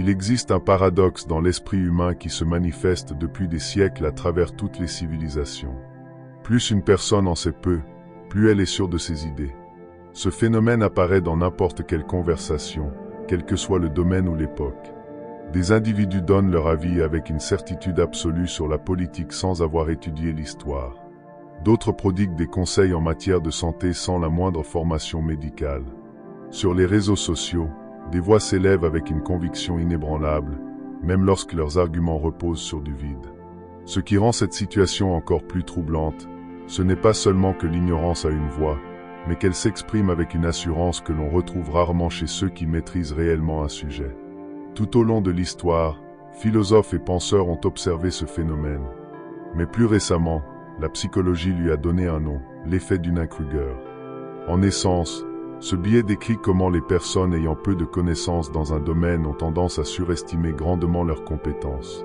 Il existe un paradoxe dans l'esprit humain qui se manifeste depuis des siècles à travers toutes les civilisations. Plus une personne en sait peu, plus elle est sûre de ses idées. Ce phénomène apparaît dans n'importe quelle conversation, quel que soit le domaine ou l'époque. Des individus donnent leur avis avec une certitude absolue sur la politique sans avoir étudié l'histoire. D'autres prodiguent des conseils en matière de santé sans la moindre formation médicale. Sur les réseaux sociaux, des voix s'élèvent avec une conviction inébranlable, même lorsque leurs arguments reposent sur du vide. Ce qui rend cette situation encore plus troublante, ce n'est pas seulement que l'ignorance a une voix, mais qu'elle s'exprime avec une assurance que l'on retrouve rarement chez ceux qui maîtrisent réellement un sujet. Tout au long de l'histoire, philosophes et penseurs ont observé ce phénomène. Mais plus récemment, la psychologie lui a donné un nom, l'effet Dunning-Kruger. En essence, ce biais décrit comment les personnes ayant peu de connaissances dans un domaine ont tendance à surestimer grandement leurs compétences.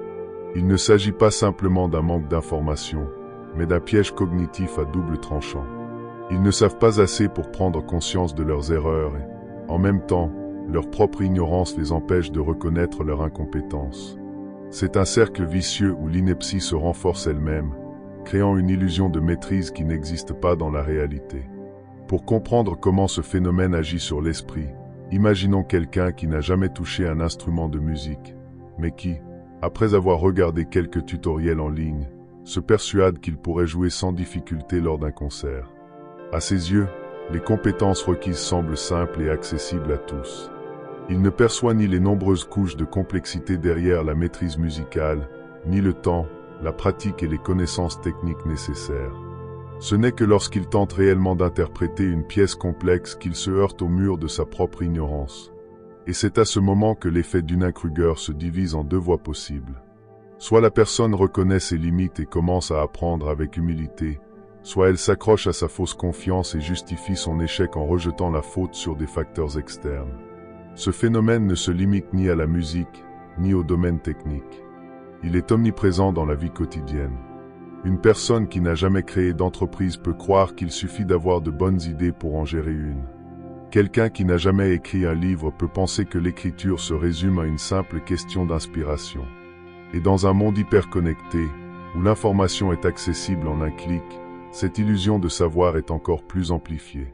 Il ne s'agit pas simplement d'un manque d'information, mais d'un piège cognitif à double tranchant. Ils ne savent pas assez pour prendre conscience de leurs erreurs et, en même temps, leur propre ignorance les empêche de reconnaître leur incompétence. C'est un cercle vicieux où l'ineptie se renforce elle-même, créant une illusion de maîtrise qui n'existe pas dans la réalité. Pour comprendre comment ce phénomène agit sur l'esprit, imaginons quelqu'un qui n'a jamais touché un instrument de musique, mais qui, après avoir regardé quelques tutoriels en ligne, se persuade qu'il pourrait jouer sans difficulté lors d'un concert. À ses yeux, les compétences requises semblent simples et accessibles à tous. Il ne perçoit ni les nombreuses couches de complexité derrière la maîtrise musicale, ni le temps, la pratique et les connaissances techniques nécessaires. Ce n'est que lorsqu'il tente réellement d'interpréter une pièce complexe qu'il se heurte au mur de sa propre ignorance. Et c'est à ce moment que l'effet Dunning-Kruger se divise en deux voies possibles. Soit la personne reconnaît ses limites et commence à apprendre avec humilité, soit elle s'accroche à sa fausse confiance et justifie son échec en rejetant la faute sur des facteurs externes. Ce phénomène ne se limite ni à la musique, ni au domaine technique. Il est omniprésent dans la vie quotidienne. Une personne qui n'a jamais créé d'entreprise peut croire qu'il suffit d'avoir de bonnes idées pour en gérer une. Quelqu'un qui n'a jamais écrit un livre peut penser que l'écriture se résume à une simple question d'inspiration. Et dans un monde hyper connecté, où l'information est accessible en un clic, cette illusion de savoir est encore plus amplifiée.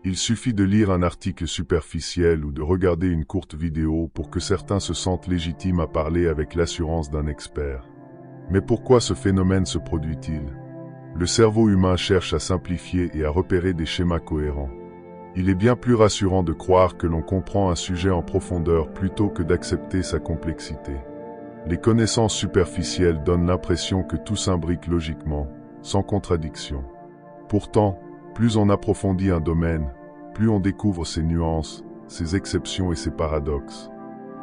Il suffit de lire un article superficiel ou de regarder une courte vidéo pour que certains se sentent légitimes à parler avec l'assurance d'un expert. Mais pourquoi ce phénomène se produit-il? Le cerveau humain cherche à simplifier et à repérer des schémas cohérents. Il est bien plus rassurant de croire que l'on comprend un sujet en profondeur plutôt que d'accepter sa complexité. Les connaissances superficielles donnent l'impression que tout s'imbrique logiquement, sans contradiction. Pourtant, plus on approfondit un domaine, plus on découvre ses nuances, ses exceptions et ses paradoxes.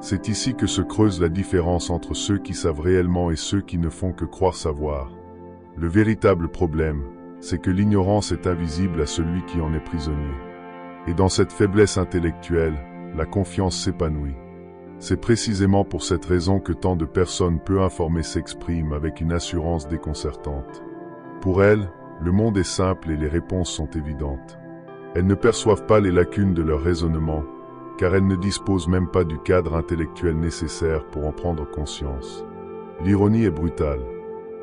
C'est ici que se creuse la différence entre ceux qui savent réellement et ceux qui ne font que croire savoir. Le véritable problème, c'est que l'ignorance est invisible à celui qui en est prisonnier. Et dans cette faiblesse intellectuelle, la confiance s'épanouit. C'est précisément pour cette raison que tant de personnes peu informées s'expriment avec une assurance déconcertante. Pour elles, le monde est simple et les réponses sont évidentes. Elles ne perçoivent pas les lacunes de leur raisonnement, car elles ne disposent même pas du cadre intellectuel nécessaire pour en prendre conscience. L'ironie est brutale.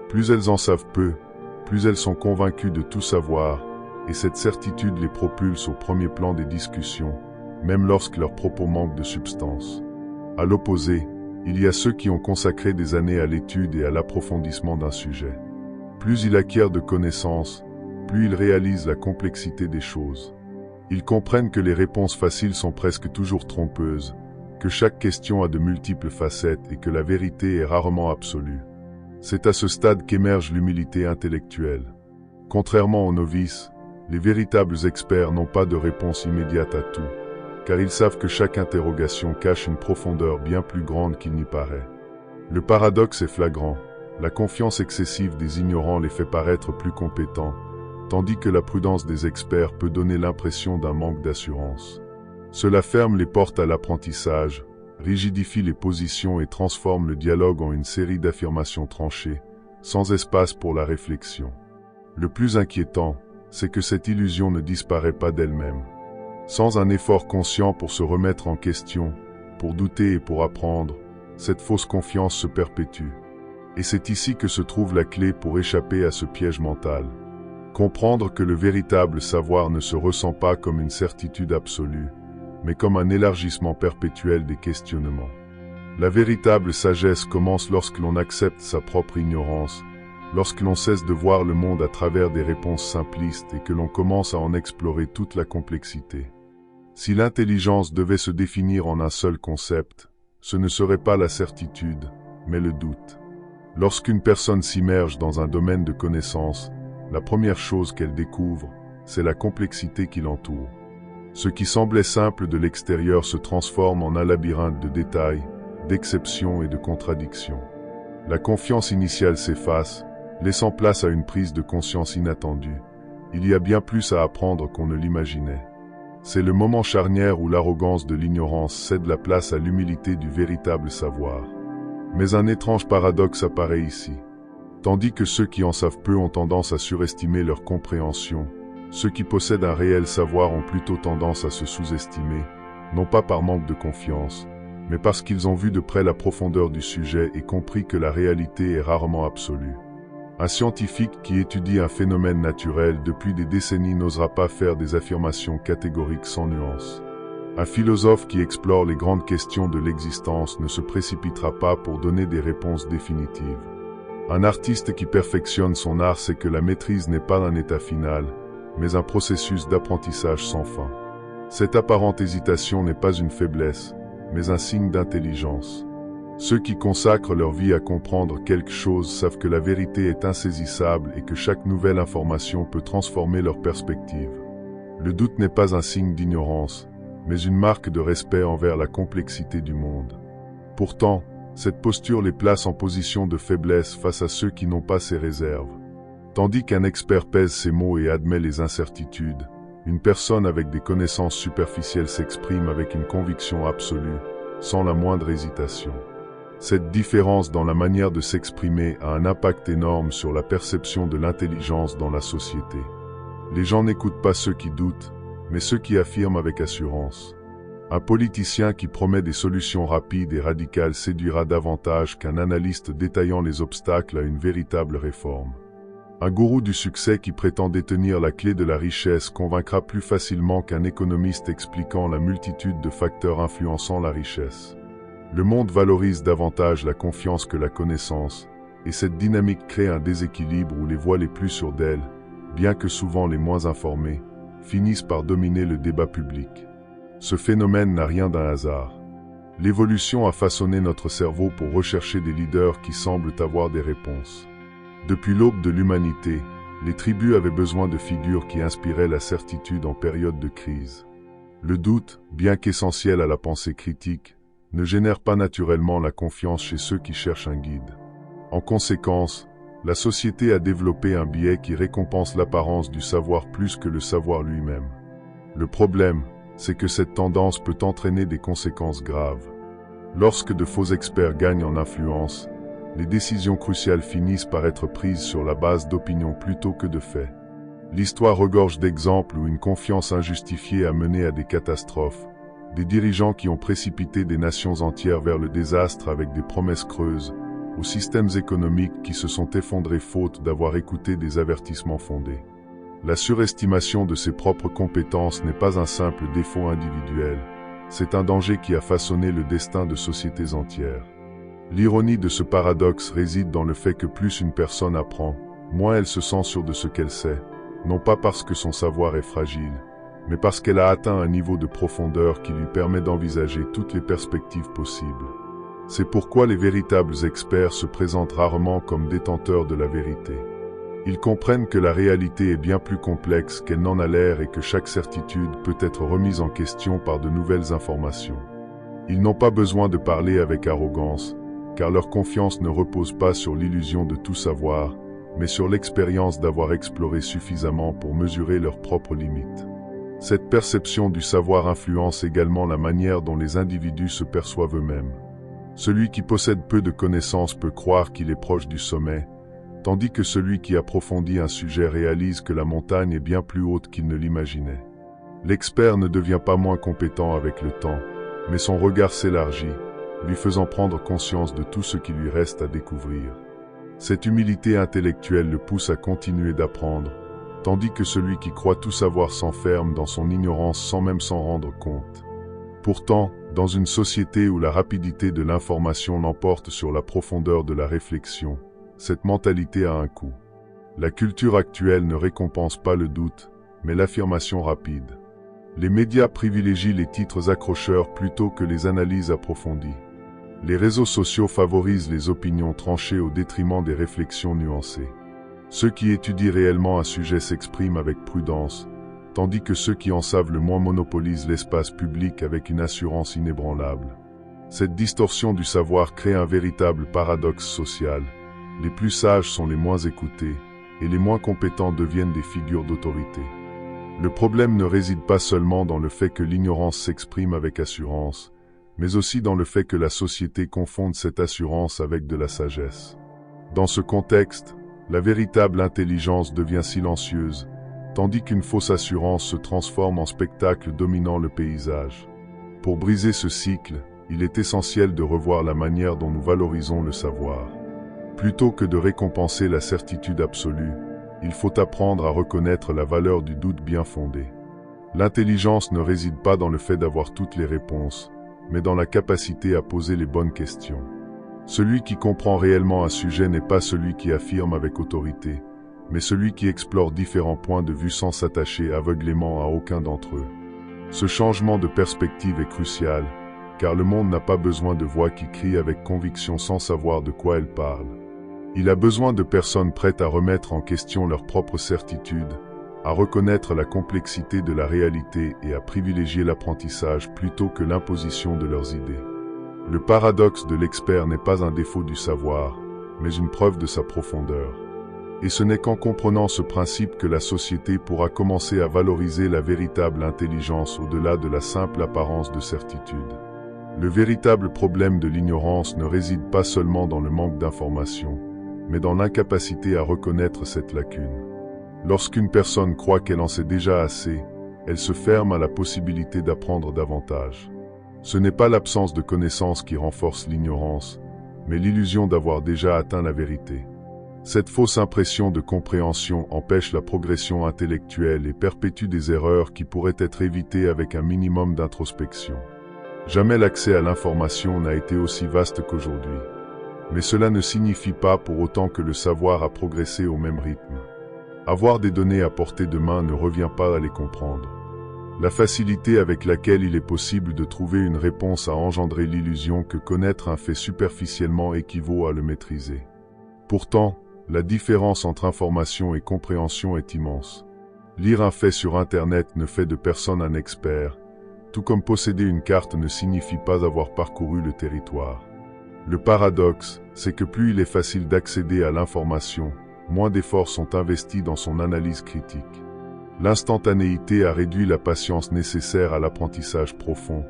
Plus elles en savent peu, plus elles sont convaincues de tout savoir, et cette certitude les propulse au premier plan des discussions, même lorsque leurs propos manquent de substance. À l'opposé, il y a ceux qui ont consacré des années à l'étude et à l'approfondissement d'un sujet. Plus ils acquièrent de connaissances, plus ils réalisent la complexité des choses. Ils comprennent que les réponses faciles sont presque toujours trompeuses, que chaque question a de multiples facettes et que la vérité est rarement absolue. C'est à ce stade qu'émerge l'humilité intellectuelle. Contrairement aux novices, les véritables experts n'ont pas de réponse immédiate à tout, car ils savent que chaque interrogation cache une profondeur bien plus grande qu'il n'y paraît. Le paradoxe est flagrant. La confiance excessive des ignorants les fait paraître plus compétents, tandis que la prudence des experts peut donner l'impression d'un manque d'assurance. Cela ferme les portes à l'apprentissage, rigidifie les positions et transforme le dialogue en une série d'affirmations tranchées, sans espace pour la réflexion. Le plus inquiétant, c'est que cette illusion ne disparaît pas d'elle-même. Sans un effort conscient pour se remettre en question, pour douter et pour apprendre, cette fausse confiance se perpétue. Et c'est ici que se trouve la clé pour échapper à ce piège mental. Comprendre que le véritable savoir ne se ressent pas comme une certitude absolue, mais comme un élargissement perpétuel des questionnements. La véritable sagesse commence lorsque l'on accepte sa propre ignorance, lorsque l'on cesse de voir le monde à travers des réponses simplistes et que l'on commence à en explorer toute la complexité. Si l'intelligence devait se définir en un seul concept, ce ne serait pas la certitude, mais le doute. Lorsqu'une personne s'immerge dans un domaine de connaissance, la première chose qu'elle découvre, c'est la complexité qui l'entoure. Ce qui semblait simple de l'extérieur se transforme en un labyrinthe de détails, d'exceptions et de contradictions. La confiance initiale s'efface, laissant place à une prise de conscience inattendue. Il y a bien plus à apprendre qu'on ne l'imaginait. C'est le moment charnière où l'arrogance de l'ignorance cède la place à l'humilité du véritable savoir. Mais un étrange paradoxe apparaît ici. Tandis que ceux qui en savent peu ont tendance à surestimer leur compréhension, ceux qui possèdent un réel savoir ont plutôt tendance à se sous-estimer, non pas par manque de confiance, mais parce qu'ils ont vu de près la profondeur du sujet et compris que la réalité est rarement absolue. Un scientifique qui étudie un phénomène naturel depuis des décennies n'osera pas faire des affirmations catégoriques sans nuance. Un philosophe qui explore les grandes questions de l'existence ne se précipitera pas pour donner des réponses définitives. Un artiste qui perfectionne son art sait que la maîtrise n'est pas un état final, mais un processus d'apprentissage sans fin. Cette apparente hésitation n'est pas une faiblesse, mais un signe d'intelligence. Ceux qui consacrent leur vie à comprendre quelque chose savent que la vérité est insaisissable et que chaque nouvelle information peut transformer leur perspective. Le doute n'est pas un signe d'ignorance, mais une marque de respect envers la complexité du monde. Pourtant, cette posture les place en position de faiblesse face à ceux qui n'ont pas ces réserves. Tandis qu'un expert pèse ses mots et admet les incertitudes, une personne avec des connaissances superficielles s'exprime avec une conviction absolue, sans la moindre hésitation. Cette différence dans la manière de s'exprimer a un impact énorme sur la perception de l'intelligence dans la société. Les gens n'écoutent pas ceux qui doutent, mais ceux qui affirment avec assurance. Un politicien qui promet des solutions rapides et radicales séduira davantage qu'un analyste détaillant les obstacles à une véritable réforme. Un gourou du succès qui prétend détenir la clé de la richesse convaincra plus facilement qu'un économiste expliquant la multitude de facteurs influençant la richesse. Le monde valorise davantage la confiance que la connaissance, et cette dynamique crée un déséquilibre où les voix les plus sûres d'elles, bien que souvent les moins informées, finissent par dominer le débat public. Ce phénomène n'a rien d'un hasard. L'évolution a façonné notre cerveau pour rechercher des leaders qui semblent avoir des réponses. Depuis l'aube de l'humanité, les tribus avaient besoin de figures qui inspiraient la certitude en période de crise. Le doute, bien qu'essentiel à la pensée critique, ne génère pas naturellement la confiance chez ceux qui cherchent un guide. En conséquence, la société a développé un biais qui récompense l'apparence du savoir plus que le savoir lui-même. Le problème, c'est que cette tendance peut entraîner des conséquences graves. Lorsque de faux experts gagnent en influence, les décisions cruciales finissent par être prises sur la base d'opinions plutôt que de faits. L'histoire regorge d'exemples où une confiance injustifiée a mené à des catastrophes, des dirigeants qui ont précipité des nations entières vers le désastre avec des promesses creuses, aux systèmes économiques qui se sont effondrés faute d'avoir écouté des avertissements fondés. La surestimation de ses propres compétences n'est pas un simple défaut individuel, c'est un danger qui a façonné le destin de sociétés entières. L'ironie de ce paradoxe réside dans le fait que plus une personne apprend, moins elle se sent sûre de ce qu'elle sait, non pas parce que son savoir est fragile, mais parce qu'elle a atteint un niveau de profondeur qui lui permet d'envisager toutes les perspectives possibles. C'est pourquoi les véritables experts se présentent rarement comme détenteurs de la vérité. Ils comprennent que la réalité est bien plus complexe qu'elle n'en a l'air et que chaque certitude peut être remise en question par de nouvelles informations. Ils n'ont pas besoin de parler avec arrogance, car leur confiance ne repose pas sur l'illusion de tout savoir, mais sur l'expérience d'avoir exploré suffisamment pour mesurer leurs propres limites. Cette perception du savoir influence également la manière dont les individus se perçoivent eux-mêmes. Celui qui possède peu de connaissances peut croire qu'il est proche du sommet, tandis que celui qui approfondit un sujet réalise que la montagne est bien plus haute qu'il ne l'imaginait. L'expert ne devient pas moins compétent avec le temps, mais son regard s'élargit, lui faisant prendre conscience de tout ce qui lui reste à découvrir. Cette humilité intellectuelle le pousse à continuer d'apprendre, tandis que celui qui croit tout savoir s'enferme dans son ignorance sans même s'en rendre compte. Pourtant, dans une société où la rapidité de l'information l'emporte sur la profondeur de la réflexion, cette mentalité a un coût. La culture actuelle ne récompense pas le doute, mais l'affirmation rapide. Les médias privilégient les titres accrocheurs plutôt que les analyses approfondies. Les réseaux sociaux favorisent les opinions tranchées au détriment des réflexions nuancées. Ceux qui étudient réellement un sujet s'expriment avec prudence, tandis que ceux qui en savent le moins monopolisent l'espace public avec une assurance inébranlable. Cette distorsion du savoir crée un véritable paradoxe social. Les plus sages sont les moins écoutés, et les moins compétents deviennent des figures d'autorité. Le problème ne réside pas seulement dans le fait que l'ignorance s'exprime avec assurance, mais aussi dans le fait que la société confonde cette assurance avec de la sagesse. Dans ce contexte, la véritable intelligence devient silencieuse, tandis qu'une fausse assurance se transforme en spectacle dominant le paysage. Pour briser ce cycle, il est essentiel de revoir la manière dont nous valorisons le savoir. Plutôt que de récompenser la certitude absolue, il faut apprendre à reconnaître la valeur du doute bien fondé. L'intelligence ne réside pas dans le fait d'avoir toutes les réponses, mais dans la capacité à poser les bonnes questions. Celui qui comprend réellement un sujet n'est pas celui qui affirme avec autorité, mais celui qui explore différents points de vue sans s'attacher aveuglément à aucun d'entre eux. Ce changement de perspective est crucial, car le monde n'a pas besoin de voix qui crient avec conviction sans savoir de quoi elles parlent. Il a besoin de personnes prêtes à remettre en question leurs propres certitudes, à reconnaître la complexité de la réalité et à privilégier l'apprentissage plutôt que l'imposition de leurs idées. Le paradoxe de l'expert n'est pas un défaut du savoir, mais une preuve de sa profondeur. Et ce n'est qu'en comprenant ce principe que la société pourra commencer à valoriser la véritable intelligence au-delà de la simple apparence de certitude. Le véritable problème de l'ignorance ne réside pas seulement dans le manque d'information, mais dans l'incapacité à reconnaître cette lacune. Lorsqu'une personne croit qu'elle en sait déjà assez, elle se ferme à la possibilité d'apprendre davantage. Ce n'est pas l'absence de connaissances qui renforce l'ignorance, mais l'illusion d'avoir déjà atteint la vérité. Cette fausse impression de compréhension empêche la progression intellectuelle et perpétue des erreurs qui pourraient être évitées avec un minimum d'introspection. Jamais l'accès à l'information n'a été aussi vaste qu'aujourd'hui. Mais cela ne signifie pas pour autant que le savoir a progressé au même rythme. Avoir des données à portée de main ne revient pas à les comprendre. La facilité avec laquelle il est possible de trouver une réponse a engendré l'illusion que connaître un fait superficiellement équivaut à le maîtriser. Pourtant, la différence entre information et compréhension est immense. Lire un fait sur Internet ne fait de personne un expert, tout comme posséder une carte ne signifie pas avoir parcouru le territoire. Le paradoxe, c'est que plus il est facile d'accéder à l'information, moins d'efforts sont investis dans son analyse critique. L'instantanéité a réduit la patience nécessaire à l'apprentissage profond,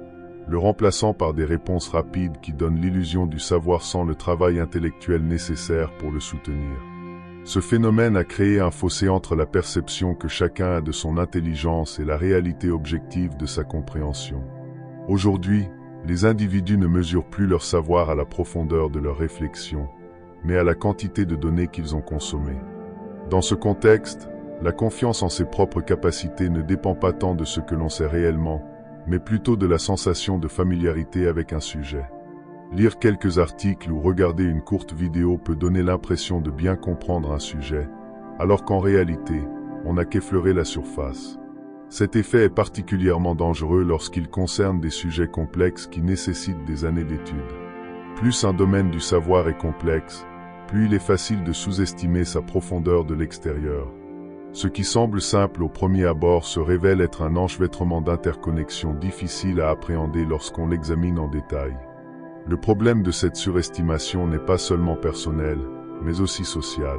le remplaçant par des réponses rapides qui donnent l'illusion du savoir sans le travail intellectuel nécessaire pour le soutenir. Ce phénomène a créé un fossé entre la perception que chacun a de son intelligence et la réalité objective de sa compréhension. Aujourd'hui, les individus ne mesurent plus leur savoir à la profondeur de leur réflexion, mais à la quantité de données qu'ils ont consommées. Dans ce contexte, la confiance en ses propres capacités ne dépend pas tant de ce que l'on sait réellement, mais plutôt de la sensation de familiarité avec un sujet. Lire quelques articles ou regarder une courte vidéo peut donner l'impression de bien comprendre un sujet, alors qu'en réalité, on n'a qu'effleuré la surface. Cet effet est particulièrement dangereux lorsqu'il concerne des sujets complexes qui nécessitent des années d'études. Plus un domaine du savoir est complexe, plus il est facile de sous-estimer sa profondeur de l'extérieur. Ce qui semble simple au premier abord se révèle être un enchevêtrement d'interconnexions difficile à appréhender lorsqu'on l'examine en détail. Le problème de cette surestimation n'est pas seulement personnel, mais aussi social.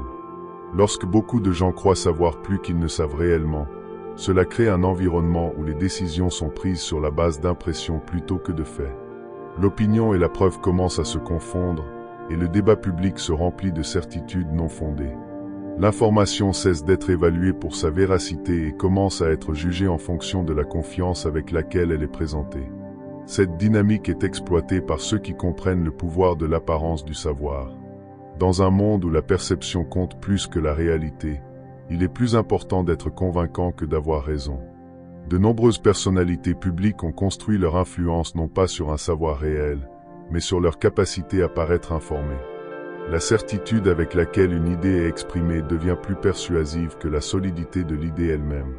Lorsque beaucoup de gens croient savoir plus qu'ils ne savent réellement, cela crée un environnement où les décisions sont prises sur la base d'impressions plutôt que de faits. L'opinion et la preuve commencent à se confondre, et le débat public se remplit de certitudes non fondées. L'information cesse d'être évaluée pour sa véracité et commence à être jugée en fonction de la confiance avec laquelle elle est présentée. Cette dynamique est exploitée par ceux qui comprennent le pouvoir de l'apparence du savoir. Dans un monde où la perception compte plus que la réalité, il est plus important d'être convaincant que d'avoir raison. De nombreuses personnalités publiques ont construit leur influence non pas sur un savoir réel, mais sur leur capacité à paraître informés. La certitude avec laquelle une idée est exprimée devient plus persuasive que la solidité de l'idée elle-même.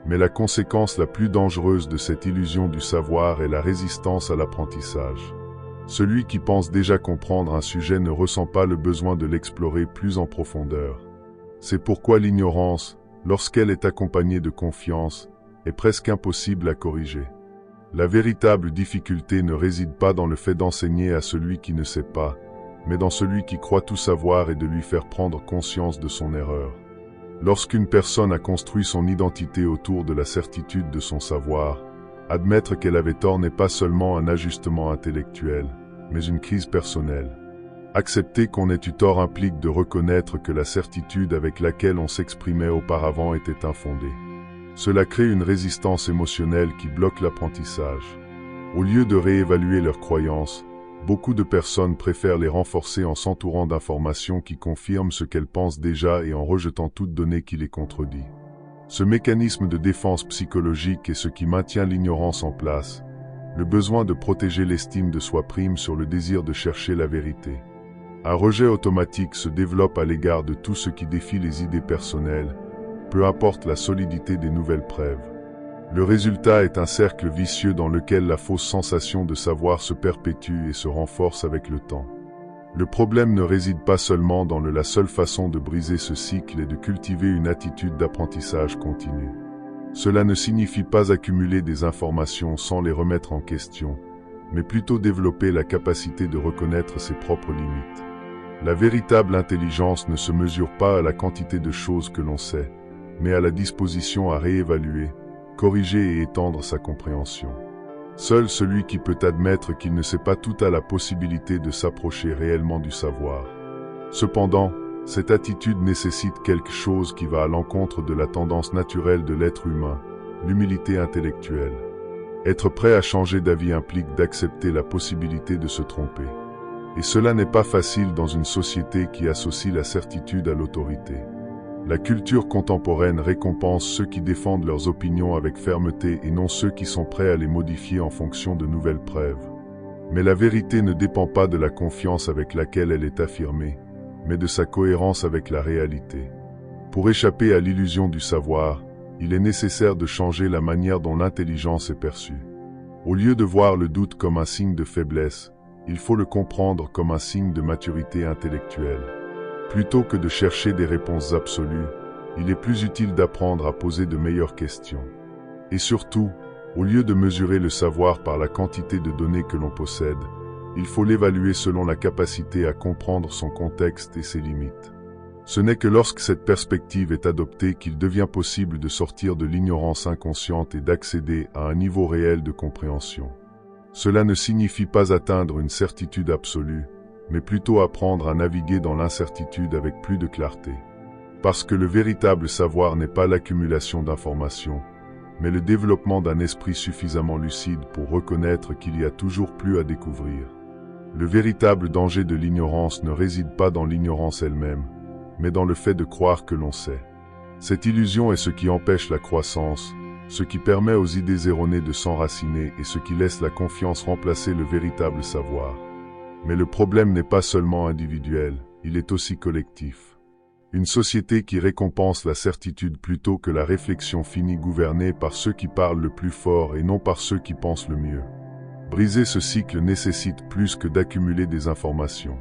Mais la conséquence la plus dangereuse de cette illusion du savoir est la résistance à l'apprentissage. Celui qui pense déjà comprendre un sujet ne ressent pas le besoin de l'explorer plus en profondeur. C'est pourquoi l'ignorance, lorsqu'elle est accompagnée de confiance, est presque impossible à corriger. La véritable difficulté ne réside pas dans le fait d'enseigner à celui qui ne sait pas, mais dans celui qui croit tout savoir et de lui faire prendre conscience de son erreur. Lorsqu'une personne a construit son identité autour de la certitude de son savoir, admettre qu'elle avait tort n'est pas seulement un ajustement intellectuel, mais une crise personnelle. Accepter qu'on ait eu tort implique de reconnaître que la certitude avec laquelle on s'exprimait auparavant était infondée. Cela crée une résistance émotionnelle qui bloque l'apprentissage. Au lieu de réévaluer leurs croyances, beaucoup de personnes préfèrent les renforcer en s'entourant d'informations qui confirment ce qu'elles pensent déjà et en rejetant toute donnée qui les contredit. Ce mécanisme de défense psychologique est ce qui maintient l'ignorance en place. Le besoin de protéger l'estime de soi prime sur le désir de chercher la vérité. Un rejet automatique se développe à l'égard de tout ce qui défie les idées personnelles, peu importe la solidité des nouvelles preuves. Le résultat est un cercle vicieux dans lequel la fausse sensation de savoir se perpétue et se renforce avec le temps. Le problème ne réside pas seulement dans la seule façon de briser ce cycle et de cultiver une attitude d'apprentissage continu. Cela ne signifie pas accumuler des informations sans les remettre en question, mais plutôt développer la capacité de reconnaître ses propres limites. La véritable intelligence ne se mesure pas à la quantité de choses que l'on sait, mais à la disposition à réévaluer, corriger et étendre sa compréhension. Seul celui qui peut admettre qu'il ne sait pas tout a la possibilité de s'approcher réellement du savoir. Cependant, cette attitude nécessite quelque chose qui va à l'encontre de la tendance naturelle de l'être humain, l'humilité intellectuelle. Être prêt à changer d'avis implique d'accepter la possibilité de se tromper. Et cela n'est pas facile dans une société qui associe la certitude à l'autorité. La culture contemporaine récompense ceux qui défendent leurs opinions avec fermeté et non ceux qui sont prêts à les modifier en fonction de nouvelles preuves. Mais la vérité ne dépend pas de la confiance avec laquelle elle est affirmée, mais de sa cohérence avec la réalité. Pour échapper à l'illusion du savoir, il est nécessaire de changer la manière dont l'intelligence est perçue. Au lieu de voir le doute comme un signe de faiblesse, il faut le comprendre comme un signe de maturité intellectuelle. Plutôt que de chercher des réponses absolues, il est plus utile d'apprendre à poser de meilleures questions. Et surtout, au lieu de mesurer le savoir par la quantité de données que l'on possède, il faut l'évaluer selon la capacité à comprendre son contexte et ses limites. Ce n'est que lorsque cette perspective est adoptée qu'il devient possible de sortir de l'ignorance inconsciente et d'accéder à un niveau réel de compréhension. Cela ne signifie pas atteindre une certitude absolue, mais plutôt apprendre à naviguer dans l'incertitude avec plus de clarté. Parce que le véritable savoir n'est pas l'accumulation d'informations, mais le développement d'un esprit suffisamment lucide pour reconnaître qu'il y a toujours plus à découvrir. Le véritable danger de l'ignorance ne réside pas dans l'ignorance elle-même, mais dans le fait de croire que l'on sait. Cette illusion est ce qui empêche la croissance, ce qui permet aux idées erronées de s'enraciner et ce qui laisse la confiance remplacer le véritable savoir. Mais le problème n'est pas seulement individuel, il est aussi collectif. Une société qui récompense la certitude plutôt que la réflexion finit gouvernée par ceux qui parlent le plus fort et non par ceux qui pensent le mieux. Briser ce cycle nécessite plus que d'accumuler des informations.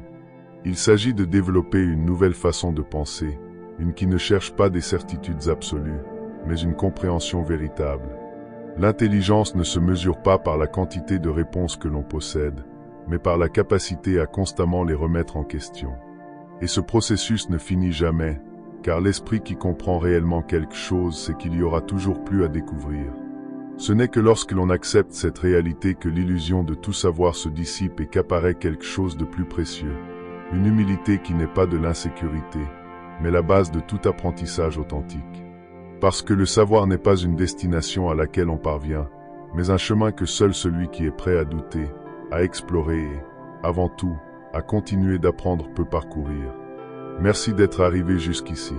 Il s'agit de développer une nouvelle façon de penser, une qui ne cherche pas des certitudes absolues, mais une compréhension véritable. L'intelligence ne se mesure pas par la quantité de réponses que l'on possède, mais par la capacité à constamment les remettre en question. Et ce processus ne finit jamais, car l'esprit qui comprend réellement quelque chose sait qu'il y aura toujours plus à découvrir. Ce n'est que lorsque l'on accepte cette réalité que l'illusion de tout savoir se dissipe et qu'apparaît quelque chose de plus précieux. Une humilité qui n'est pas de l'insécurité, mais la base de tout apprentissage authentique. Parce que le savoir n'est pas une destination à laquelle on parvient, mais un chemin que seul celui qui est prêt à douter, à explorer et, avant tout, à continuer d'apprendre peut parcourir. Merci d'être arrivé jusqu'ici.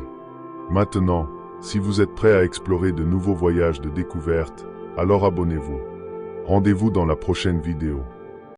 Maintenant, si vous êtes prêt à explorer de nouveaux voyages de découverte, alors abonnez-vous. Rendez-vous dans la prochaine vidéo.